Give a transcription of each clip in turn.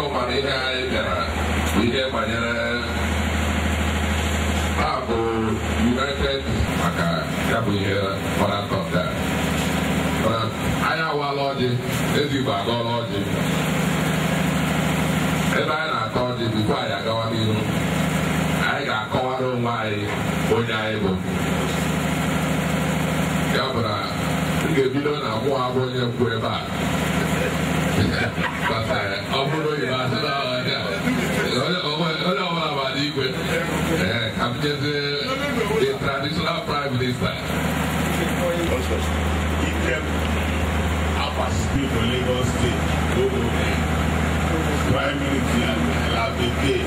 ụmara ihe anyị bịara bụ ihe banyere bụ United maka ya bụ ihe gbara anyị awala ọjị ezigbo agọla ọjị ebe anyị na-ata ọjị bifo anyị agawa n'ihu anyị ga-akọwara onwe anyị onye anyị bụ ya bụ na m ga-ebido na mụ abụ onye kwu ebe a ọ bụrụ oyibo asị na onye ọbụla gbara igwe ka m jezie the traditional prime minister for Lagos State, Prime Minister Labeke.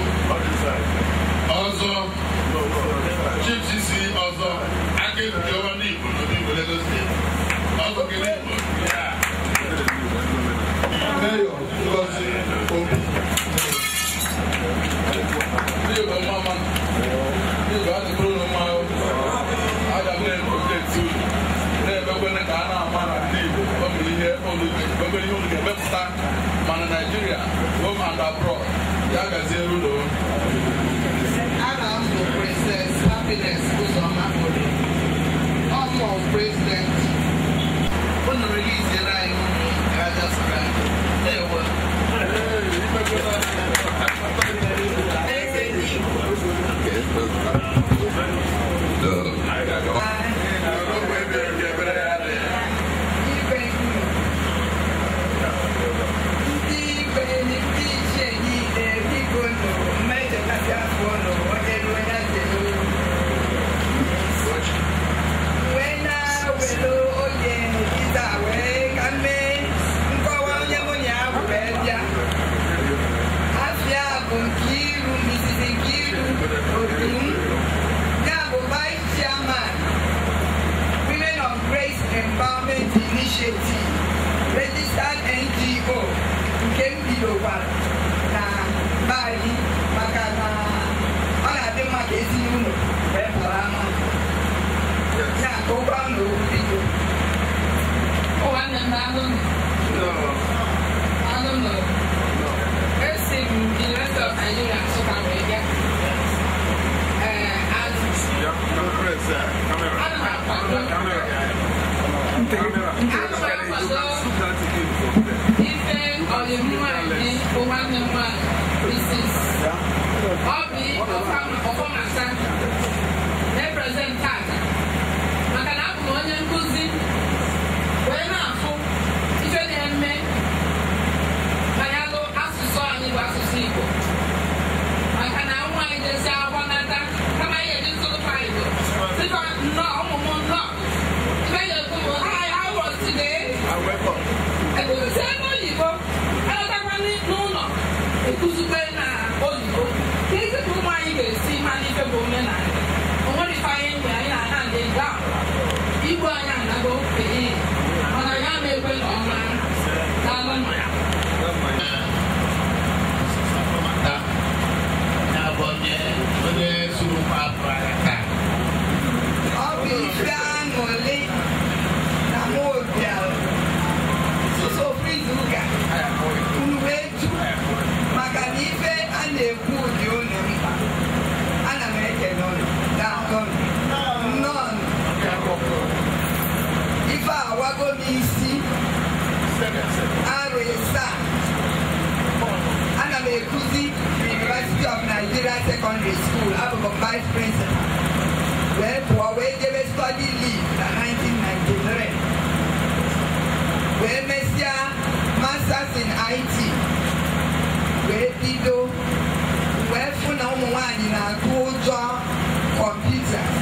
Chief, also, Chief CC also, I gave the governor of Lagos State. Also, Nigeria, home and abroad. Adam to Princess Happiness Uzomapoli. Almost President. When the release the line, I just ran. There was. Registered NGO nke mbidokwara na Bali maka na ọ na-adị mma ka ezinye ụlọ wee pụrụ ama ya ka ụgwọ na obido nwanne m anụ esi m University of Nigeria Nsụka wee bịa University of Nigeria Secondary School, I was vice principal. Where we study leave in 1993. Where Messia masters in IT. Where Dido, where Funa Mwani na Kujo computers.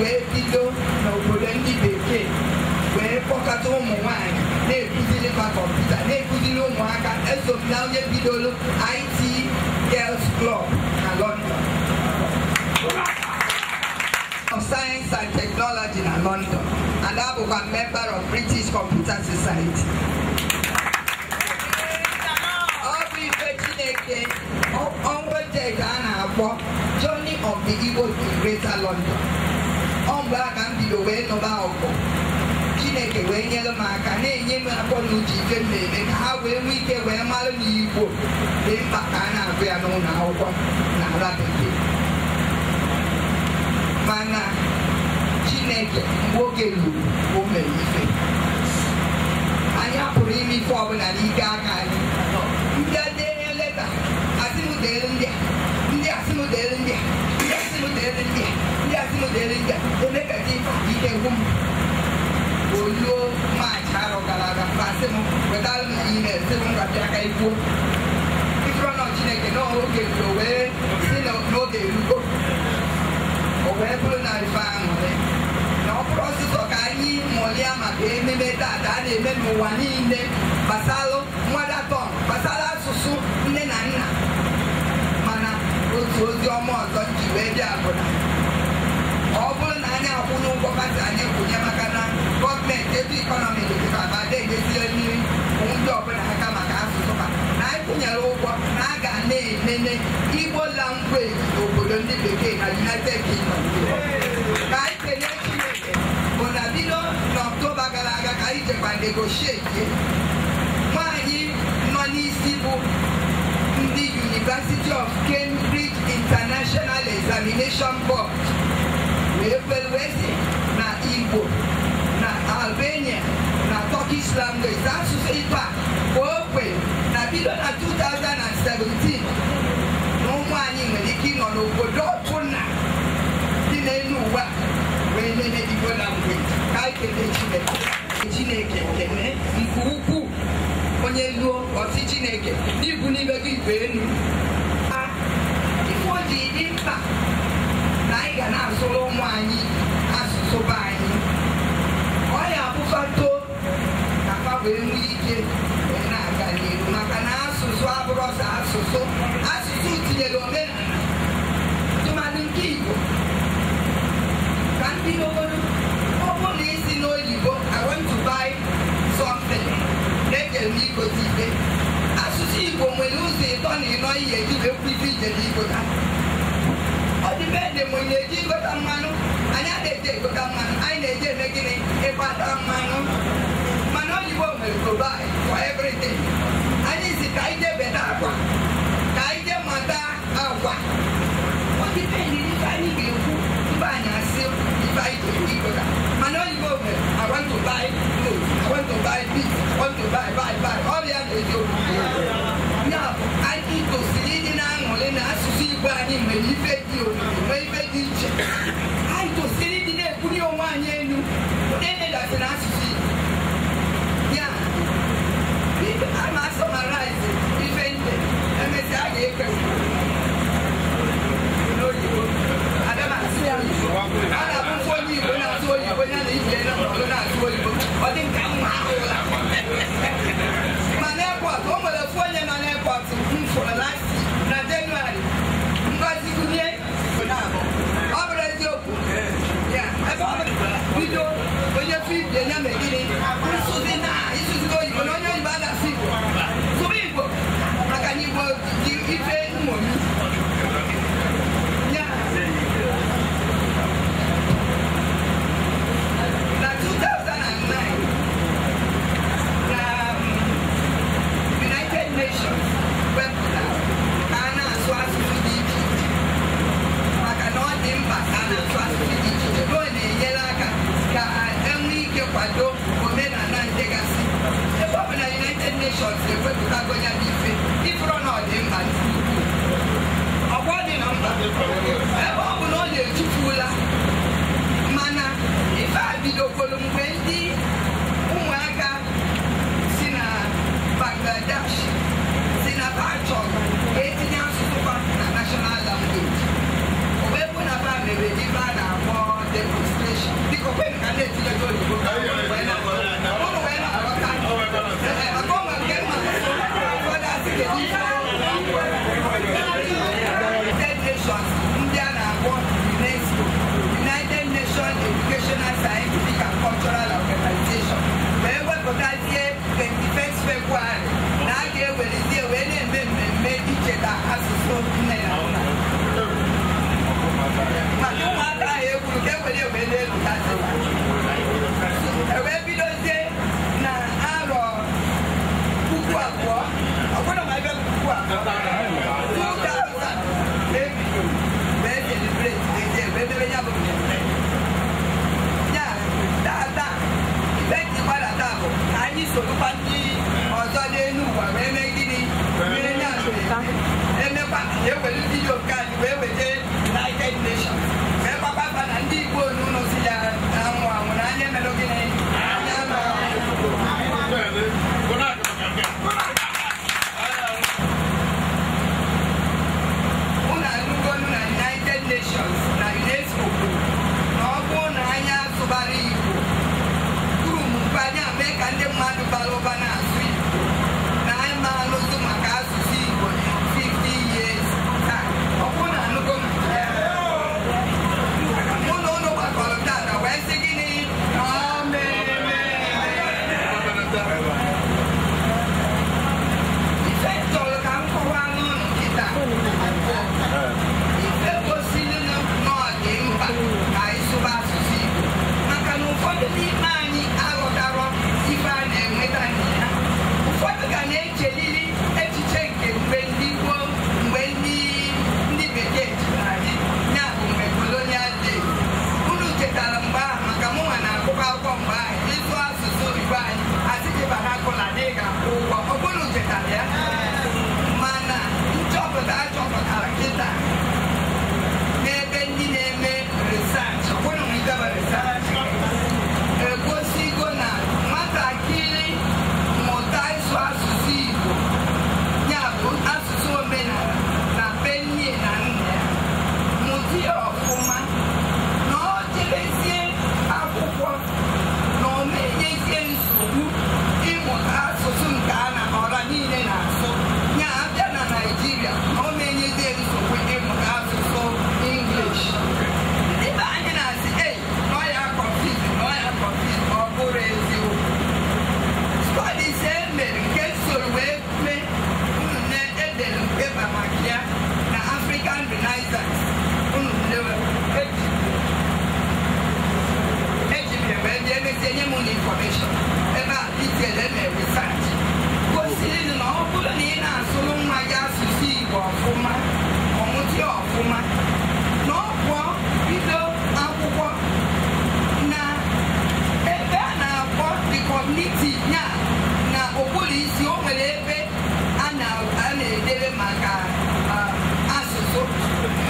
Where Dido no Burundi Beke. Where Pokato Mwani. Ne kuzili kwa computer. Ne kuzili mwaka. Eso now ye Dido IT Girls Club. London. Of Science and Technology in London, and I was a member of British Computer Society. Journey of the Igbo in Greater London. Back and be the way no Baoko. Chineke, when yellow mark, and then you are going to make how we get where Malani Igbo. Then Bacana, we are known now. Mana Chineke, Wogelu, woman, I am putting me forward and he got letter. I think they're in there. The negative, he can go. You my child, without email, if you're not Chineke, no, okay, go away, no, they will go. Or where put not family. No process of Kani, Moliama, that they made one in the Basalo, Madaton, Basala Susu, Nenana. Mana, who's your mother, Jivedia. All Nana, who know what I know, government, every economy, but they get won't open a Kamaka. Naga, Naga, Igbo language, who became a United Kingdom. By connection, when I did October Galaga, I can negotiate. Money, the University of Cambridge International Examination Board. Na Igbo, na Albania, na Turkish language, that's to say back. Na video na 2017. No money when the king on Ogodopuna. Dinenuwa, when they Igbo language. I can Chineke, Nkuku, Onyelu, or Chineke, Nibuni Baby. Before the impact. I na solo mwani asuso bani oya bufato na we mwike na gani maka na asuso abrosa asusu tinyelo me tumaninkigo kan bi no obo lisi no yibo I want to buy something let me go tipe asusu ibo mweluze to ni no ye ti be pipi je ibo ta depende when you got a man, and I take a man, I need to make it a part of man. Man, you won't provide for everything. I need to guide the better one. Guide the mother of one. What depending if I need you to buy myself, if I do people. Man, you go, I want to buy food, I want to buy beef, I want to buy. All the other do. Now, I need to see in Angola as to see where he may be. I to see it in a good one year. Then that's an answer. Yeah. redio nke anyị wee weta United Nations wee gbakọta na ndị Igbo n'ụlọ si ya anwụ anwụ na anya emelụ gịnị anya ụlọ alụgolu na United Nations na UNESCO na ọ bụrụ na anya asụbara Igbo kwuru mgbe anyị mee ka ndị mmadụ bara ụba na-asụ Igbo na anyị ma alụsụ maka asụsụ Igbo 50 years taa ọ bụrụ na anụgo mụ na ụlọ gbakọrọ tata wee sị gịnị ife chọrọ ka m kọwaa n'ụlọ kịta ife gosiri na ọ dị mkpa ka anyị sụba asụsụ Igbo maka na ụfọdụ n'ime anyị aghọtarọ ife a na-enweta na ya ụfọdụ ga na-echeliri echiche nke mgbe ndị gboo mgbe ndị bekee jiri ya bụ mgbe colonial day unu chetara mgbe ahụ maka mụnwa na-agụkọ akwụkwọ mgbe ahụ ịsụ asụsụ Igbo anyị asịjịba na akụla na ị ga-akwụ ụgwọ ọ bụrụ chetara ya mana nchọpụta achọpụtara kịta n'ebe ndị na-eme research ọ bụrụ na ịdaba research egosigo na nwatakịrị mụta ịsụ asụsụ Igbo ya bụ asụsụ omenala na be nne na nna ya mụta ya ọfụma na ọ jebezie akwụkwọ na ọ na-enyezie nsogbu ịmụta asụsụ nke a na ọra niile na-asụ ya abịa na Naịjirịa na ọ na-enyezie nsogbu ịmụta asụsụ English ebe anyị na-asị na ọ ya confuse ọ bụrụ eziokwu studies emere nke soro wee mee unu na-edere eba maka ya na African Renaissance unu ejibere wee bịa emezie nye m na information ebe a detail emere research gosiri na ọ bụrụ na ị na-asụrụ nwa gị asụsụ Igbo ọfụma ọmụta ya ọfụma na ọ pụọ bido akwụkwọ na ebe a na-akpọ the cognitive ya na okpuru isi o nwere ebe a na-edere maka asụsụ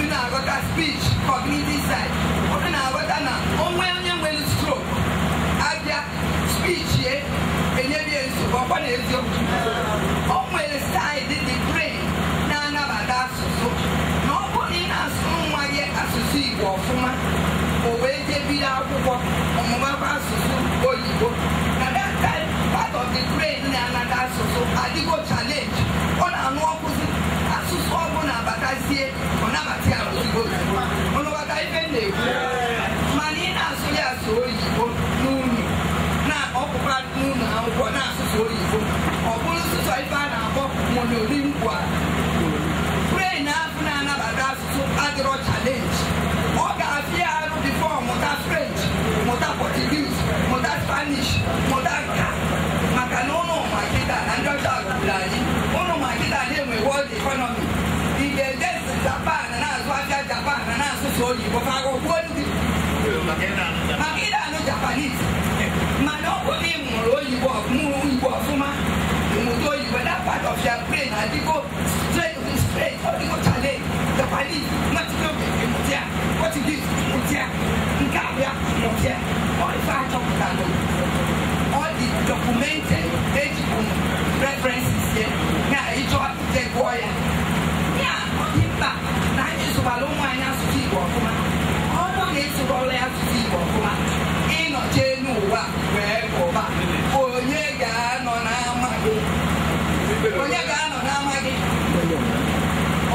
ị na-aghọta speech cognitive side ọ na-aghọta na onwe onye nwere stroke abịa speech ye enyebie nsogbu ọkwa na eziokwu o nwere side the brain na-anabata asụsụ na ọ bụrụ na ị na-asụrụ nwa gị asụsụ Igbo ọfụma o wee jee bido akwụkwọ ọmụmakwa asụsụ oyibo na that time part of the brain na-anata asụsụ adịgo challenge ọ na-anụ ọkụzi asụsụ ọbụla abatazie ọ nabata ya ozugbo ọnụbata ife na-ekwu mana ị na-asụ ya asụ oyibo n'ụlọ na ọpụpa n'ụlọ akwụkwọ na-asụsụ oyibo ọ bụrụ sụsọ ife a na-akpọ monolingual brain ahụ na-anabata asụsụ adịrọ challenge ọ ga-afịa arụ bifo mụta French mụta Portuguese mụta Spanish mụta nka maka na ụlọ makịta na ndị ọcha gwụrụ anyị ụlọ makịta na-enwe world economy ị ga-eje Japan na-azụ afịa Japan na-asụsụ oyibo ka agụkwuo ndị maka ị na-anụ Japanese mana ọ bụrụ na ị mụrụ oyibo Igbo ọfụma ịmụta oyibo that part of your brain adịgo straight ọ dịgo challenge Japanese mmatịgo bekee mụta Portuguese mụta nke abịa mụta ọ ife achọpụtara ọ dị documented ejibụ references ya na ịchọ ije gụọ ya ya ọ dị mkpa na anyị zụbara ụmụ anyị asụsụ Igbo ọfụma ọ bụrụ na ịsụrọla ya asụsụ Igbo ọfụma ịnọchi elu ụwa wee gụba onye ga-anọ n'ama gị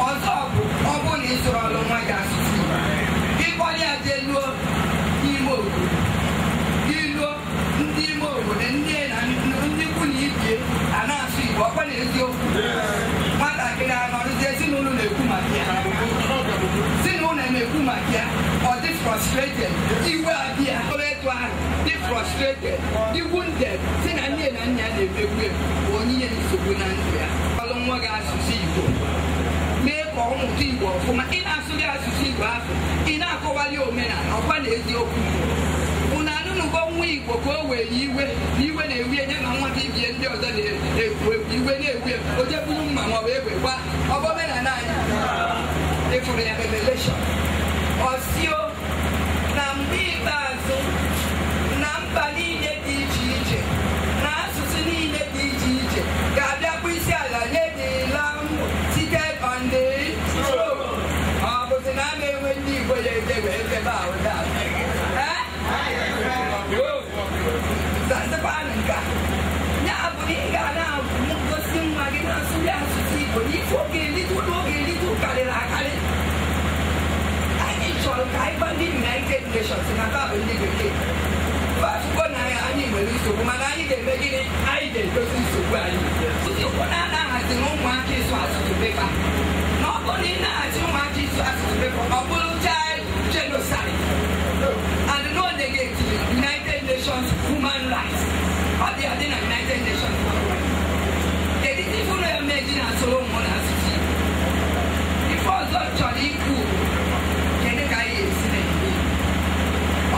ọzọ bụ ọ bụrụ na ịsụrọla nwa gị asụsụ Igbo ịkpọrọ ya jee luo ime obodo iluo ndị ime obodo ndị ikwu na ibie a na-asụ Igbo ọkwa na eziokwu nwatakịrị anọrụzi ezinụlọ na-ekwu maka ya ezinụlọ na-ekwu maka ya ọ dị frustrated iwe abịa etu ahụ dị frustrated dị wounded si na nne na nna ya na-emegbu onye nsogbu na ndụ ya ọlụ nwa gị asụsụ Igbo mee ka ọ mụta Igbo ọfụma ị na-asụghị asụsụ Igbo ahụ ị na-akọwali omenala ọkwa na eziokwu unu anụnụgo nwa Igbo ka o were iwe na iwe na-ewu enye na nwata ibie ndị ọzọ na-ekwu egwu iwe na-ewu o jeburu mma ma ọ bụ egbe gba ọ bụ omenala anyị ịfụrụ ya revelation ọsio na mgbe ikpeazụ na mba niile dị iche iche na asụsụ niile dị iche iche ga-abịakwa isi ala nye the Lamb seated on the throne. Ọ bụzi na a na-enwe ndị Igbo ya edebe ebe ahụ daa zazikwanụ nke a ya bụ na ị ga na-gosi nwa gị na-asụli asụsụ Igbo n'ife oge elite ụlọ oge elite karịrị akarị. Anyị chọrọ ka anyị gba ndị United Nations na tabụ ndị bekee afụgo na anyị nwere nsogbu mana anyị ga-eme gịnị anyị ga-edozi nsogbu anyị ụkwụ na-anaghaziri ụmụaka ịsụ asụsụ bekee na ọ bụrụ na ị na-ahazi ụmụaka ịsụ asụsụ bekee ọ bụrụ child genocide and no negate United Nations human rights ọ dị adị na United Nations kedu ife ụlọ ya meji na-asụrụ ụmụ na asụsụ ife ọzọ chọrọ ikwu kedu ka anyị esi na-eme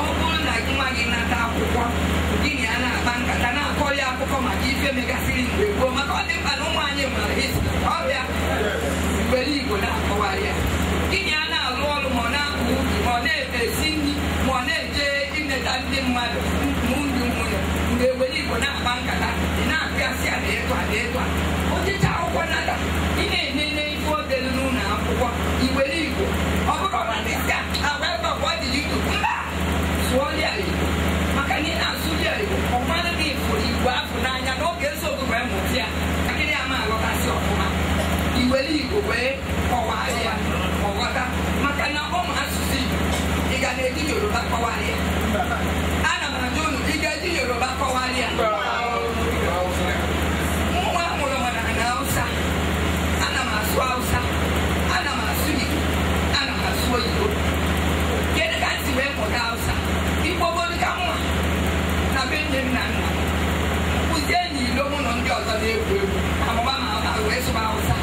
ọ bụrụ na nwa gị nata akwụkwọ gịnị ya na-akpa nkata na-akọrị akụkọ maka ife megasịrị mgbe gboo maka ọ dị mkpa na ụmụ anyị mara esi ọbịa mgbere Igbo na-akọwarị ya gịnị ya na-alụ ọrụ ma ọ na-akụ ubi ma ọ na-esi nri ma ọ na-eje imeta ndị mmadụ ụmụndị nwunye mgbe egbere Igbo na-akpa nkata ị na-apịasị ya na ịtụ a na ịtụ a ochicha akwụkwọ nata ị na-enene ife odelu n'ụlọ akwụkwọ igbere Igbo ọ bụrụ na dịka agwa ọ dị Igbo mba sụọlịa Igbo maka na ị na-asụli Igbo ọ mara na ifuru Igbo afọ n'anya n'oge nsogbu wee mụta ya akịrị ya ma alọtasị ọfụma iwere Igbo wee kọwaa ya ọghọta maka na ụmụ asụsụ Igbo ị ga na-eji Yoruba kọwaa ya ana m ajụ unu ị ga-eji Yoruba kọwaa ya nwa amụrụ mana na Hausa ana m asụ Hausa ana m asụ Igbo ana m asụ Oyibo kedu ka ntị wee mụta Hausa Igbo bụrụ ka mma na be nne m na nna kụzie n'ilo mụ na ndị ọzọ na-egwu egwu amụma ma wee sụba Hausa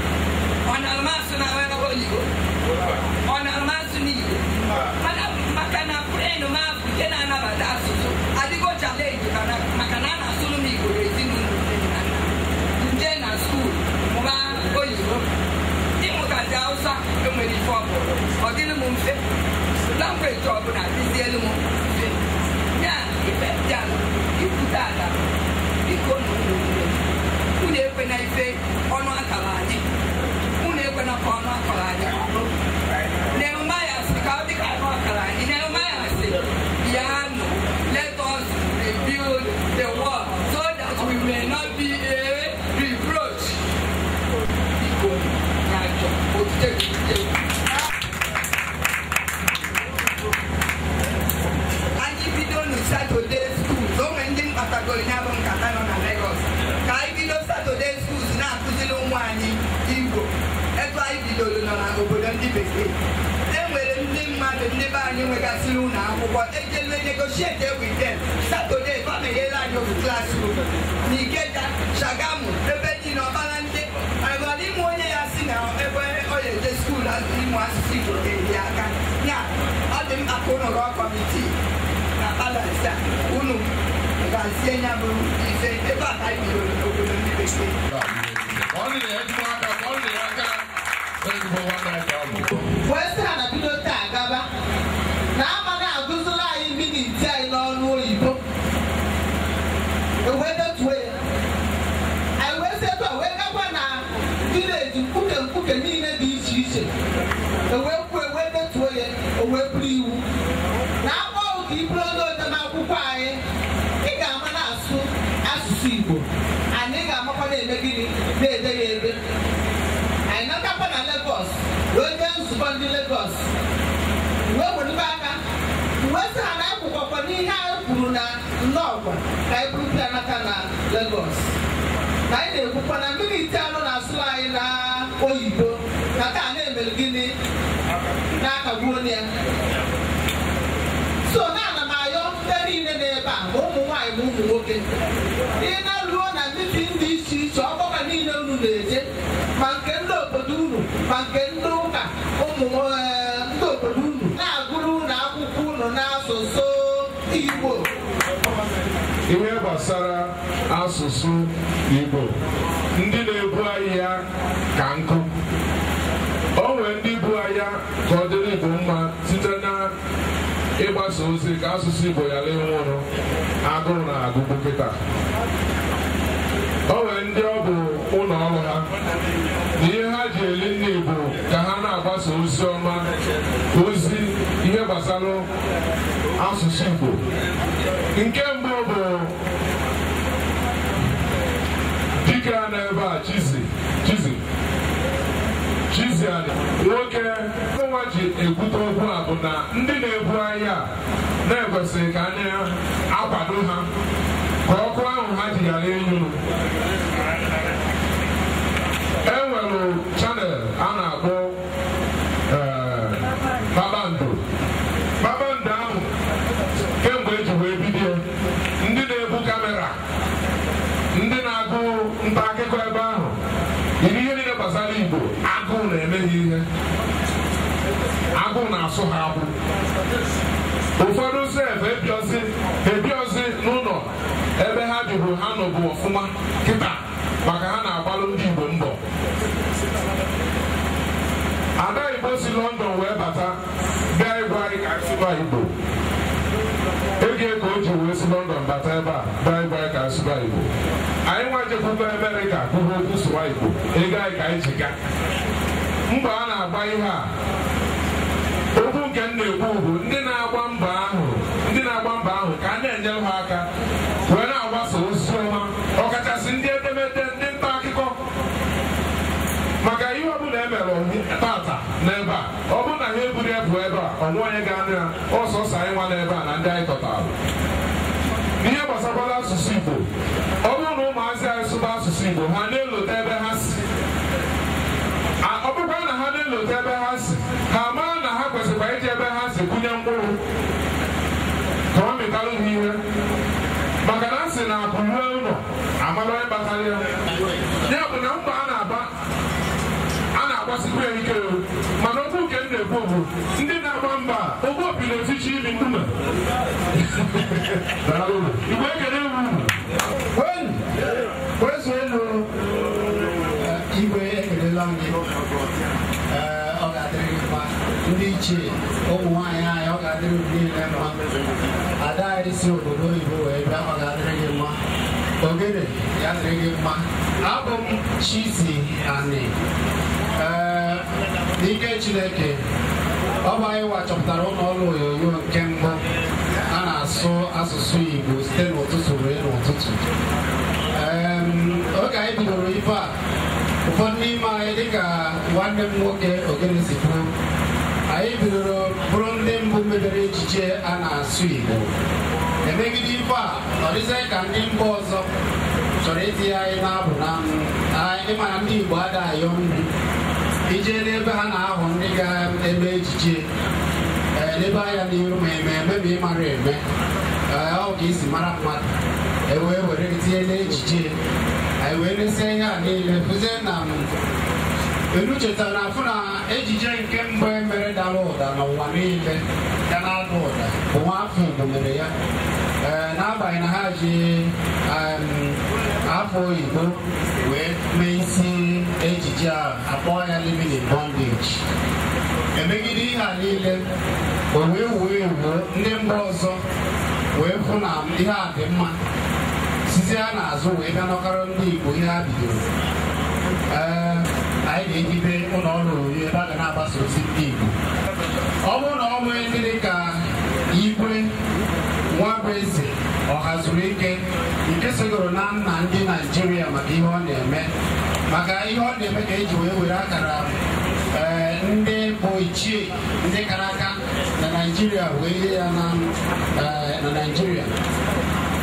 ọ na-amasị na Oyibo ọ na-amasị n'Igbo maka na plen m abụ nke na-anabata asụsụ adịgo chalenji maka na a na-asụrụ m Igbo ezinụlọ nje na skuul mụba Oyibo ịmụtazi Hausa enwere ife ọbụla ọ dịrị m mfe langweji ọbụla dịzielu m mfe ya ife dị ala ikwute ala biko na unu ekwe na ife ọnụ akara anyị unu ekwe na ka ọnụ akara anyị Nehemiah sị ka ọ dị ka ọnụ akara anyị Nehemiah sị ya nụ let us rebuild the wall so that we may not be a reproach biko na ajọ otute Saturday schools onwe ndị mkpatagoro ya bụ nkata nọ na Lagos ka anyị bido Saturday schools na-akụziri ụmụ anyị Igbo etu anyị bidoro nọ n'obodo ndị bekee enwere ndị mmadụ ndị be anyị nwegasịrị ụlọ akwụkwọ ejelu negotiate with them Saturday bameghela anyị ofu classroom n'Ikeja Shagamu ebe dị na ọbara ndị agọrọ ịmụ onye ya si na ebe ọ na-eje skuul ịmụ asụsụ Igbo ga-eji aka ya ọ dị mkpa ka ụlọ rụọ kọmitii Alansa, unu ga-asị ya bụ ife ebe a ka anyị bidoro n'obodo ndị bekee. Wee sị ha na bido taa gaba na amaghị agụziri anyị miniti anyị n'ọnụ oyibo ewee detuo ya anyị wee sị etu a wee gakwa na vileji mkpuke niile dị iche iche ewee kwuo ewee detuo ya o wee bụrụ iwu na iburu oge n'akwụkwọ anyị ị ga-ama na-asụ asụsụ Igbo anyị ga-amakwa na-eme gịnị na-ede ya ebe anyị natakwa na Lagos wee jee nzukọ ndị Lagos wee werube aka wee sị ha na akwụkwọkwa n'ihe anyị kwuru na nnọọgwa ka anyị buru ya nata na Lagos na anyị na-ekwukwa na miniti anụ na-asụrụ anyị na oyibo na ka a na-emere gịnị na-akagbuo ya so na-ana m ayọ ndị niile n'ebe a ma ụmụ nwaanyị ma ụmụ nwoke ị na-ruo na ndị dị iche iche ọgbakọ niile unu na-eje ma nke ndị obodo unu ma nke ndị ụka ụmụ ndị obodo unu na-agụrụ unu akwụkwọ unu n'asụsụ Igbo ihe gbasara asụsụ Igbo ndị na-ebu ahịhịa ka nkụ o nwere ndị bu ahịa ka ọ dịrị Igbo mma site na ịgbasa ozi ka asụsụ Igbo ghara ịnwụrụ agụụ na agụgụ kịta. O nwere ndị ọ bụ ụlọ ọrụ ha na ihe ha ji eli ndị Igbo ka ha na-agbasa ozi ọma, ozi ihe gbasara asụsụ Igbo. Nke mbụ bụ dike a n'ebe a Chizi anyị nwoke nwa ji ekwute okwu a bụ na ndị na-ebu ahịa na-ekwesịrị ka anyị akwado ha ka ọkụ ahụ ha ji ghara ịnyụrụ. E nwere chanel a na-akpọ Kpakpando ahụ kemgbe eji wee bido ndị na-ebu kamera, ndị na-agụ nta akụkọ ebe ahụ ihe niile gbasara Igbo, agụụ na-eme ha ihe, agụụ na-asụ ha agbụ. Ụfọdụ sef ebiozi n'ụlọ ebe ha bibu ha nọbụ ọfụma kịta maka ha na-agbalụ ndị Igbo mbọ. Ada Igbo si London wee bata bịa ịgwa anyị ka asụba Igbo. Ego ka o ji wee si London bata ebe a bịa ịgwa anyị ka asụba Igbo. Anyị nwajekwugo Amerịka kwuo okwu sụwa Igbo, ego anyị ka anyị ji ga. Mgbe a na-agba ihe a, okwu nke m na-ekwu bụ ndị na-agba mbọ ahụ ka a na-enyere ha aka wee na-agbasa ozi ọma, ọkachasị ndị edemede, ndị nta akụkọ. Maka ihe ọbụla emere tata n'ebe a, ọ bụrụ na ha eburu ebu ebe a, ọnwụ onye ga-anụ ya, ọsọsọ anyị nwa n'ebe a na ndị anyị tọtara. N'ihe gbasakwara asụsụ Igbo, ọ bụrụ na ụmụazị anyị sụba asụsụ Igbo, ha na-elota ebe ha si. Ọ bụkwa na ha na-elota ebe ha si, ha mara na ha kwesịkwa iji ebe ha si kwụnye mkpụrụ ka ọ mịtalụ ha ihe. Maka na asị na akụ ruo ụlọ amara onye kpatara ya. Ya bụ na mgbe a na-agbasikwa ya ike, mana okwu nke m na-ekwu bụ ndị na-agba mba ogbu opi na-etichi ili mkpume. Igbo ekele uru Igwe ekelela gị, ọ ga-adịrị gị mma. Ndị ichie ụmụ nwaanyị anyị ọ ga-adịrị gị niile mma. Ada anyị si obodo oyibo wee bịa, ọ ga-adịrị gị mma. Ogene ya dịrị gị mma. Abụ m Chizi Ani. N'ike Chineke, ọ bụ anyị wachọpụtara ụlọ ọrụ onyonyo nke mbụ a na-asụ asụsụ Igbo site n'ụtụtụ ruo n'ụtụtụ. Oge anyị bidoro ife a, ụfọdụ n'ime anyị dịka nwanne m nwoke Ogene si kwuo, anyị bidoro bụrụ ndị mbụ mebere echiche a na-asụ Igbo. Emegide ife a, ọ dịzị ka ndị mba ọzọ chọrọ itinye anyị na-abụ na ịma na ndị Igbo ada ayọ nri ije n'ebe ha na-ahụ ndị ga-eme echiche n'ebe anya n'iru ma eme ma ịmara eme ọ ka isi mara mmadụ, ewee were tinye n'echiche. Anyị wee lesie ihe a niile fụzie na elu chetara na afụ na ejije nke mbụ emere dara ụda n'ụwa niile ya na-ada ụda bụ Nwafọ Igbo mere ya. N'agbanyeghị na ha ji afọ oyibo wee mee isi ejije a akpọ ya Living in Bondage. Emegide ihe a niile, o wee wuo ewu ndị mba ọzọ wee fụ na ihe a dị mma, site a n'azụ wee bịa nọkọrọ ndị Igbo ihe ha bidoro. Anyị ga-ejibe ụlọ ọrụ onyonyo ebe a ga na-agbasa ozi ndị Igbo. Ọ bụrụ na ọ nwee ndị dị ka Igwe Nwabueze Ọhazurike nke sogoro na nna ndị Naijiria maka ihe ọ na-eme, maka ihe ọ na-eme ka eji wee were akara ndị bụ ichie ndị kara aka na Naijiria wee ihe ya na Naijiria.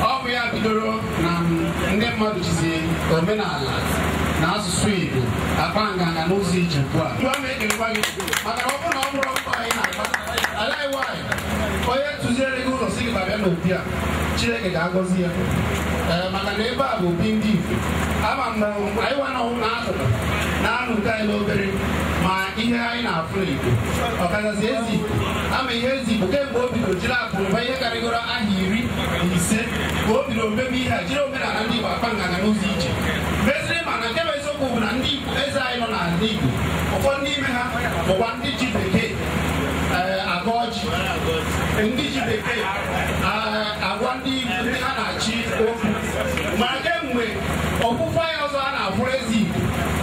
Ọ bụ ya bidoro na ndị mmadụ jizi omenala na asụsụ Igbo akpa nganga n'ụzọ iji ugbu a. Maka ọ bụrụ na ọ bụrụ mkpa anyị na-akpa alaghị nwaanyị onye tụziere gị ụlọ si gị babịa n'obi a, Chineke ga-agọzi ya. Maka na ebe a bụ obi ndị Igbo. Ama m anyị nwa na ọhụrụ n'akụkụ na-anụ nke anyị n'obere ma ihe anyị na-afụ n'Igbo ọkachasị ezi Igbo. Ama ihe ezi Igbo kemgbe o bidoro jiri akụrụba ihe karịgoro aha 15 ka o bidoro mebe ihe a jiri omenala ndị Igbo akpa nganga n'ụzọ iche. Meziri mana nke bụ eziokwu bụ na ndị Igbo eze anyị nọ n'ala Igbo, ụfọdụ n'ime ha bụkwa ndị ji bekee ndị ji bekee agwa ndị ha na-achị okwu mana kemgbe ọpụpụ anyị ọzọ a na-abụrụ ezi Igbo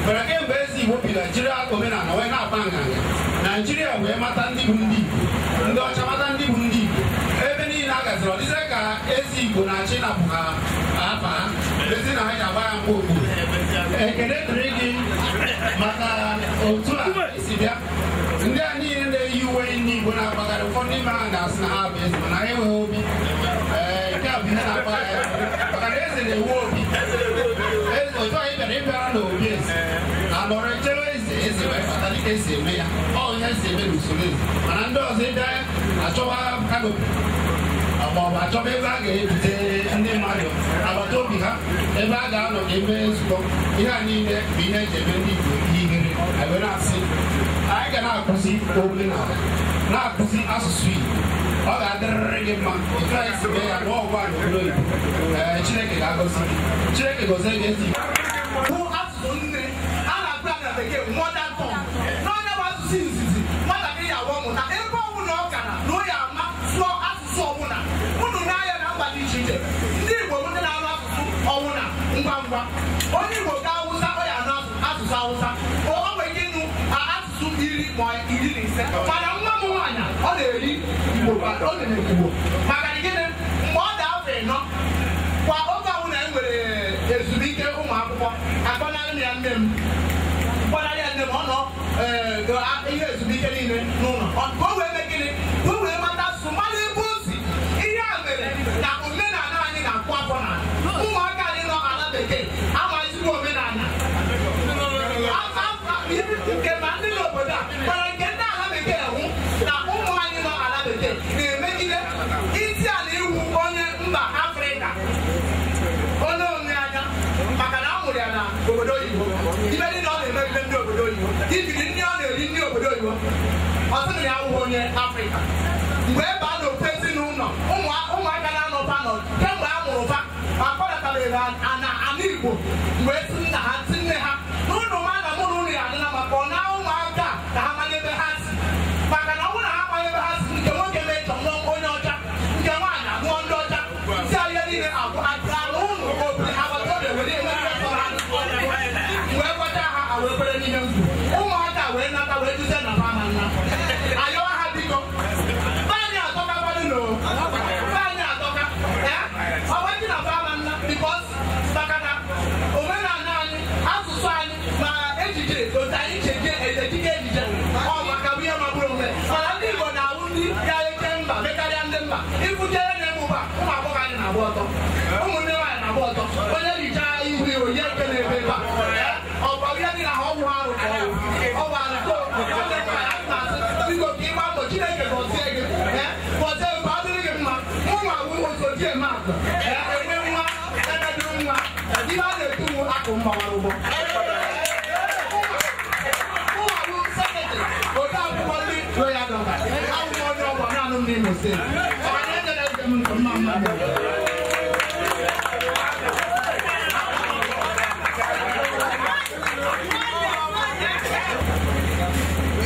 mere kemgbe ezi Igbo bi Naijiria omenala wee na-akpa nganga Naijiria wee mata ndị bụ ndị Igbo ndị ọcha mata ndị bụ ndị Igbo ebe niile a gaziri ọ dịzị ka ezi Igbo na-achị napụ ha afa ha ezi na ha ji agba ya mgbe okpuru ekele dịrị gị maka otu a esi bịa ndị a niile na-eyi uwe ndị Igbo na-agbagharị ụfọdụ n'ime ha ga-asị na ha bụ eze mana ha enweghị obi nke a bụ ihe na-akpagharị maka na eze na-ewu obi otu anyị bịara ịbịara na obi eze anọrọ echere eze wee bata dịka esi eme ya ọ ihe esi eme n'usoro eze mana ndị ọzọ ịbịa achọwa kanopi maọbụ achọba ebe a ga-ebute ndị mmadụ agbata obi ha ebe a ga-anọ ka eme nzukọ ihe a niile bụ ihe eji eme ndị Igbo ihe ihere anyị na-asị anyị ga na-akụzi omenala na-akụzi asụsụ Igbo ọ ga-adịrịrị gị mma otu anyị si mee ya n'ọgwụ a n'obodo Igbo Chineke ga-agọzi gị Chineke gọzie gị ezi bụ asụsụ nne a na-akpọ ya na bekee mother tongue n'onye bụ asụsụ izizi nwatakịrị ya wụọ mụta ebe ọbụla ọ gara na onye ama sụọ asụsụ ọbụla unu n'ahịa na mba dị iche iche ndị Igbo bụ ndị na-anụ asụsụ ọbụla ngwa ngwa onye Igbo ga Awụsa ọ ya anụ asụsụ Awụsa o nwere ike ịnụ asụsụ 10 ma 15 mana nwa m nwaanyị ọ na-eri Igbo ọ na-eri Igbo maka gịnị mgbe ọ dị afọ 4 kwa oge ọbụla e nwere ezumike ụmụ akwụkwọ akpọnarị ya nne m ọ nọ ihe ezumike niile n'ụlọ ka o wee mee gịnị ka o wee mata asụsụ mara ebe o si ihe a mere na omenala anyị na-akwụ afọ na ụmụaka anyị nọ ala bekee amazigbo omenala nke ma ndị n'obodo a mana nke ndị ala bekee hụ na ụmụ anyị nọ ala bekee na-emegide isi ala iwu onye mba Afrịka onye onwe anya maka na a mụrụ ya na obodo oyibo ibe niile ọ na-emegide ndị obodo oyibo ibiri ndị ọ na-eri ndị obodo oyibo ọ sị na ya awụghị onye Afrịka mgbe ebe a na-ofe ezinụlọ ụmụaka na-anọfa nọ kemgbe a mụrụ fa akpọdatabere ana Igbo mgbe esi nna ha ti nne ha n'ụlọ ma na mụrụ ụlọ ya adịla maka ọ na ụmụaka ka ha manye ebe ha si maka na ọ bụrụ na ha manye ebe ha si nke nwoke na-echọ nwa onye ọcha nke nwaanyị agụọ ndị ọcha si ahịa niile agụ ala ụlọ obi agbata obi were wee gwacha ha awekwere n'ihe nzu ụmụaka wee nata wee duzie na fama nna ayọwa ha biko anyị atọkakwadị anyị atọka ọgbaji na fama nna bikos maka na omenala anyị asụsụ anyị ma ejije otu anyị cheje ejike ejije ọ maka bụ ihe magburu onwe mana ndị Igbo na-awụ ndị ya eke mba mekarịa ndị mba ịfụchere na-emuba ụmụ agbọghọ anyị na-agba ọtọ ụmụnne nwaanyị na-agba ọtọ onye richaa ihu oyi eke na-ebe ebe a ọgba ihe dị na ha ọgwụ arụ ka ọgwụ arụ onye nwaanyị na-asị biko ka ịgba mbọ Chineke gọzie gị gọzie ebe ọ dịrị gị mma ụmụ agwụ osoji eme atụ enwe nwa ededuru nwa ihe a na-etu akụ mgbawara ụgbọ ụmụ sekretịrị otu akwụkwọ ndị royal dọba akwụkwọ onye ọgbọ naanị m n'Imo steeti ọbanye ejere eze m nke mma mma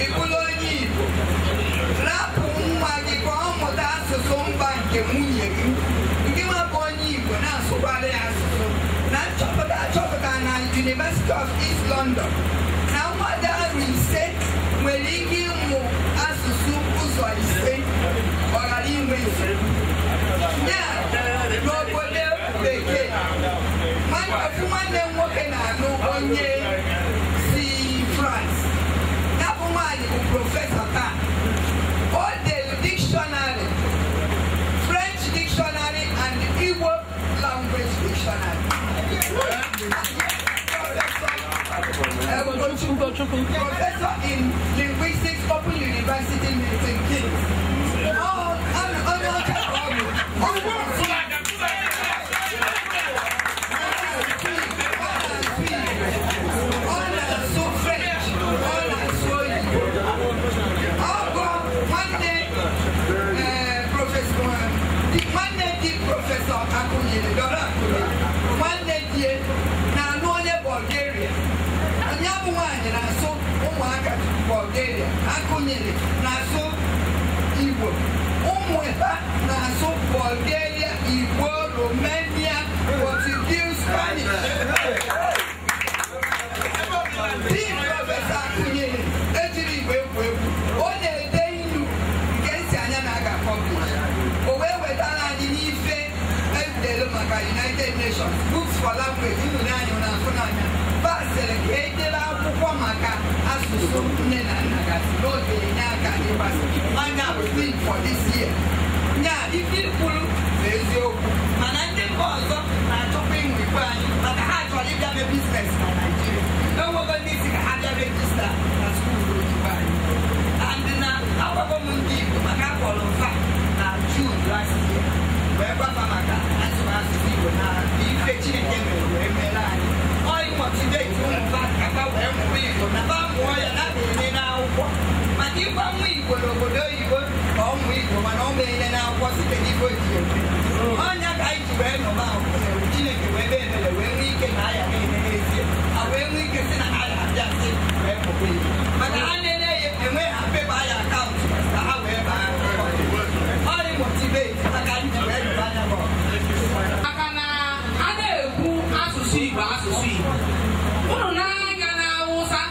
ịbụla onye Igbo rapụ nwa gị ka ọ mụta asụsụ mba nke nwunye gị ndị mabụ onye Igbo na-asụkwara ya asụsụ na nchọpụta achọpụta na University of East London na mmadụ arụ 5 nwere ike ịmụ asụsụ ụzọ 5 ọ ghara inwe nsogbu ya n'obodo bekee ofu nwanne m nwoke na-alụ onye si France ya bụ nwaanyị bụ prọfesọ taa o dere dictionary French dictionary and Igbo language dictionary professor in linguistics Open University Milton Keynes Professor Akunyele Dora nwanne die na-anụ onye Bulgaria onye bụ nwaanyị na-asụ ụmụaka Bulgaria Akunyele na-asụ publish o wee wetara anyị n'ife edelu maka United Nations Books for Language ịnụrụ anyị na-afụ n'anya basịrị ka edebe akwụkwọ maka asụsụ nne na nna gasị n'oge enye aka ịgbasa anya bụ theme for this year nya ife kwuru bụ eziokwu mana ndị mba ọzọ na-achọkwa ịnwe ikpe anyị maka ha chọrọ ịbịa mee biznes na Naịjirịa enwego ndị isi ka ha bịa rejista na skuulu oyibo anyị and na agwago m ndị Igbo maka akpọrọ mfa na June last year wee gwafa maka asụsụ Igbo na ife Chineke mere wee mere anyị oyi motivate ụmụba kaka wee mụọ Igbo na ba mụọ ya na na-enye n'akwụkwọ maka ịgwa nwa Igbo n'obodo oyibo ka ọ mụọ Igbo mana ọ na-enye n'akwụkwọ site n'Igbo ji eme ọnya ka anyị ji wee nọba akwụkwọ Chineke wee mee emere wee nwee ike na aya na-eme n'ezie a wee nwee ike si na ha ga-abịa sị wee mụọ Igbo maka ha na-ele ya enwe ha pepa ya akaụntụ ka ha wee baa ọrị motivate maka anyị ji wee nọba anya bụ maka na a na-ekwu asụsụ Igbo unu na-aga na Awụsa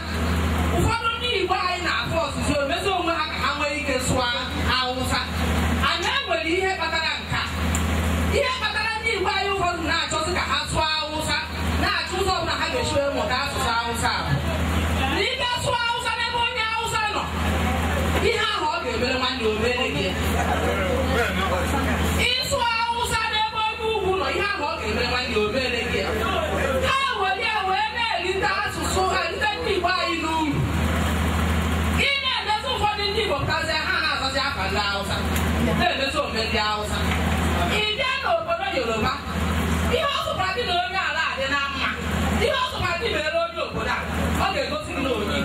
ụfọdụ ndị Igbo anyị na-afụ ọsụsụ emezi onwe ha ka ha nwee ike sụọ Awụsa anyị enwere ihe kpatara nka ihe kpatara ndị Igbo anyị ụfọdụ na-achọzi ka ha sụọ Awụsa na-achọ ụzọ ọbụla ha ga-esi wee mụta asụsụ Awụsa na ịga sụọ Awụsa n'ebe onye Awụsa nọ ihe ahụ ọ ga-emere nwanne omere gị ịsụ Awụsa n'ebe onye ugwu nọ ihe ahụ ọ ga-emere nwanne omere gị ha wee na-erite asụsụ erite ndị Igbo anyị n'uru ị na-edezi ụfọdụ ndị Igbo pụtazie ha na-azazi afa ndị Awụsa na-edezi ome ndị Awụsa ị bịa n'obodo Yoruba ihe ọ sụkwara dị na onye ala adị na mma ihe ọ sụkwara dị mere onye obodo a ọ ga-egosi gị na onye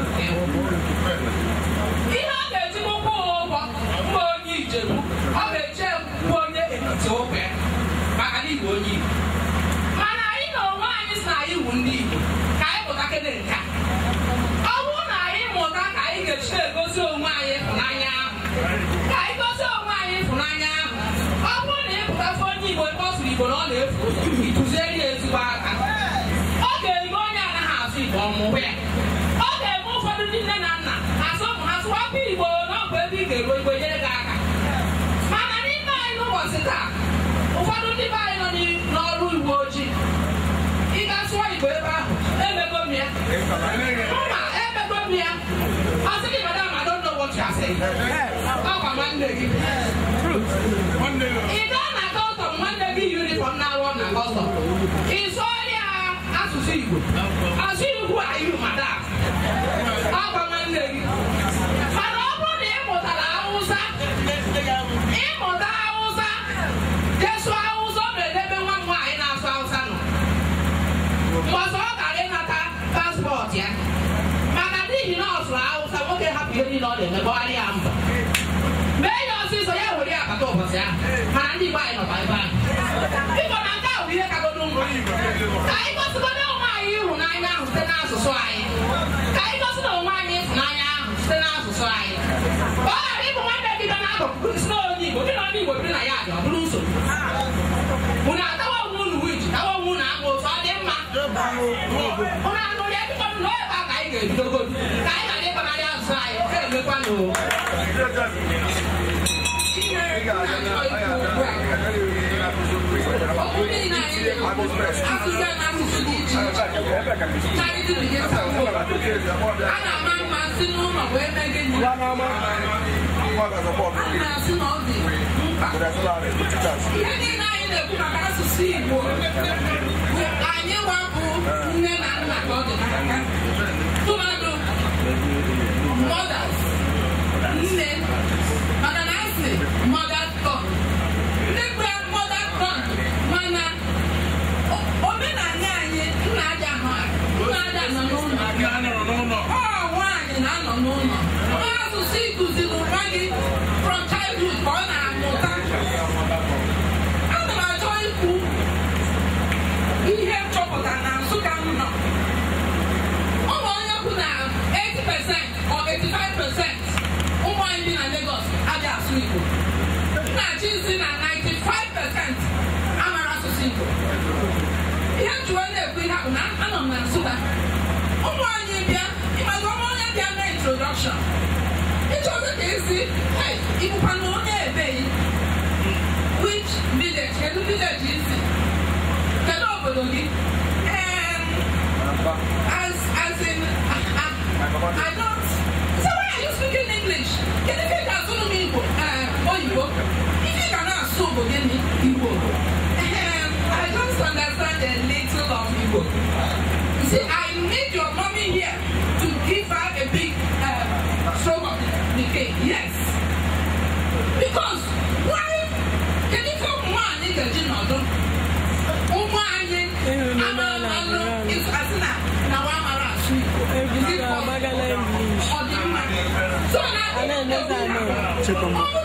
ihe ọ ga-eji ụkwụ ụgwọ mgbe onye Ijebu ọ ga-eche mgbe onye Ekiti ụkwụ ya maka na Igbo onye Igbo mana anyị na onwe anyị si na anyị wu ndị Igbo ka anyị pụta kede nka ọ bụrụ na anyị mụta ka anyị ga-echi na-egosi onwe anyị ịfụnanya ahụ ka anyị gosi onwe anyị ịfụnanya ahụ ọ bụrụ na ịpụtasị onye Igbo ebe ọ sụrụ Igbo na ọ na-efu ịtụziere ya ezigbo aka ọ ga-eme onye anaghị asụ Igbo ọmụmụ ya ọ ga-eme ụfọdụ ndị nne na nna asụ ụmụ ha sụwakwa Igbo na ọ bụ ebe ị ga-eru Igbo nyere gị aka mana n'ime anyị n'ụbọchị taa ụfọdụ ndị be anyị nọ n'ọrụ Igbo ojii ị ga-asụọ Igbo ebe ahụ emego m ya mma emego m ya ọ sị gị madam I don't know what you are saying ọkwa nwanne gị ị gaa na kọstọm nwanne gị yunifọm na-arụ na kọstọm ị sụọ ya asụsụ Igbo asụ Igbo anyị madam ọkwa nwanne gị mana ọ bụrụ na ị mụtara Awụsa ịmụta Awụsa jesụọ Awụsa ọ na-edebe nwa m nwaanyị na-asụ Awụsa nọ mgbe ọzọ ọ gara ịnata paspọtụ ya maka n'ihi na ọ sụrụ Awụsa nwoke hapụ ihe niile ọ na-emegbarị ya mbọ mee ya ọsịsọ ya were ya bata ụbọchị ahụ mana ndị Igbo anyị nọkwa ebe ahụ biko na nke a bụ ihe kagodo mma ka anyị gosigodo onwe anyị ịhụnanya ahụ site n'asụsụ anyị ka anyị gosi na onwe anyị ịhụnanya ahụ site n'asụsụ anyị ọ ghara ịbụ nwanne gị bịa n'akụkụ si na onye Igbo dị na onye Igbo biri na ya dị ọ bụrụ nsogbu unu atawa onwe unu wiji tawa onwe unu akpa otu ọ dị mma unu anụrụ ya biko nọ ebe a ka anyị ga-ebidogodu ka anyị ghara ịkpanarị asụsụ anyị ka emekwa na ana m amasị n'ụlọ wee mee gịnị na-asị na ọ dị mkpa ihe niile anyị na-ekwu maka asụsụ Igbo anyị wapụ nne na nna ka ọ dị n'aka tụmadụ mothers nne maka na asị mother tongue ndị kwe mother tongue mana omenala anyị nna aja nọ n'ụlọ ọ nwaanyị na-anọ n'ụlọ asụsụ ịkụziri nwa gị from childhood ka ọ na-amụta ana m achọ ikwu ihe chọpụtara na Nsụka m nọ ọ bụ onye kwu na 80% or 85% ụmụ anyị bi na Lagos adịghị asụ Igbo nnachi si na 95% amara asụsụ Igbo ihe nchụwa na-ekwu ihe bụ na anọ m na Nsụka ụmụ anyị bịa ịmazi ọma onye bịa mee introdọkshọn ịchọzi ka esi ịbụkwa na onye ebeghị I don't. So why are you speaking English? Can you take us to me? Oyibo. If you cannot so go get me Igbo. I just understand a little of Igbo. You see, I need your mommy here to give her a big stroke of the cake. Yes. Because why? Can you come one in the gym or don't? It's Asina. Now I'm around sweet. Is it possible? So now